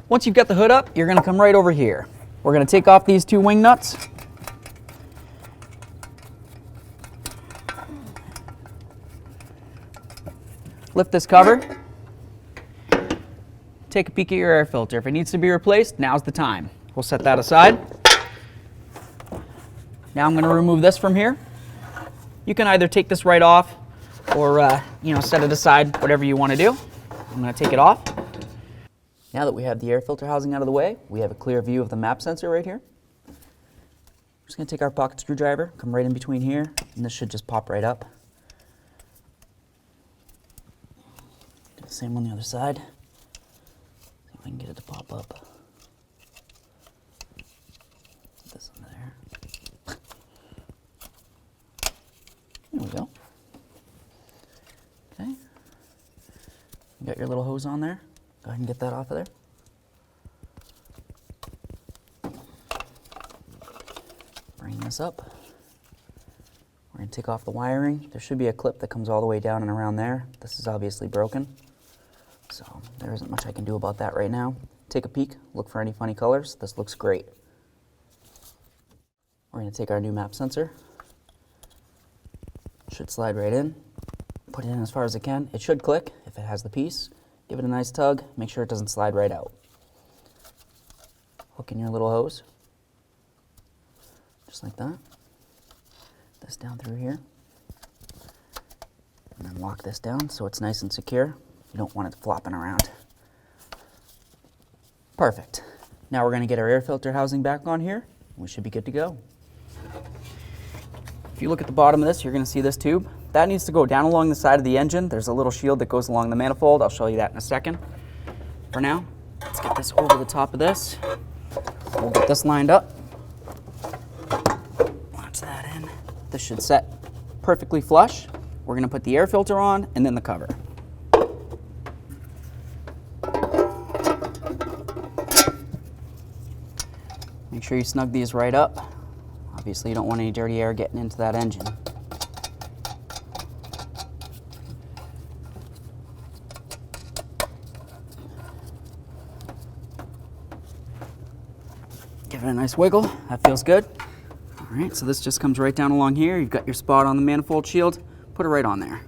Once you've got the hood up, you're going to come right over here. We're going to take off these two wing nuts. Lift this cover. Take a peek at your air filter. If it needs to be replaced, now's the time. We'll set that aside. Now I'm going to remove this from here. You can either take this right off or set it aside, whatever you want to do. I'm going to take it off. Now that we have the air filter housing out of the way, we have a clear view of the map sensor right here. We're just going to take our pocket screwdriver, come right in between here, and this should just pop right up. Do the same on the other side. See if I can get it to pop up. Put this under there. There we go. Okay. You got your little hose on there. Go ahead and get that off of there. Bring this up. We're going to take off the wiring. There should be a clip that comes all the way down and around there. This is obviously broken, so there isn't much I can do about that right now. Take a peek, look for any funny colors. This looks great. We're going to take our new map sensor. Should slide right in. Put it in as far as it can. It should click if it has the piece. Give it a nice tug, make sure it doesn't slide right out. Hook in your little hose, just like that. This down through here. And then lock this down so it's nice and secure. You don't want it flopping around. Perfect. Now we're going to get our air filter housing back on here. We should be good to go. If you look at the bottom of this, you're going to see this tube. That needs to go down along the side of the engine. There's a little shield that goes along the manifold. I'll show you that in a second. For now, let's get this over the top of this. We'll get this lined up. Watch that in. This should set perfectly flush. We're going to put the air filter on and then the cover. Make sure you snug these right up. Obviously, you don't want any dirty air getting into that engine. Give it a nice wiggle. That feels good. All right, so this just comes right down along here. You've got your spot on the manifold shield. Put it right on there.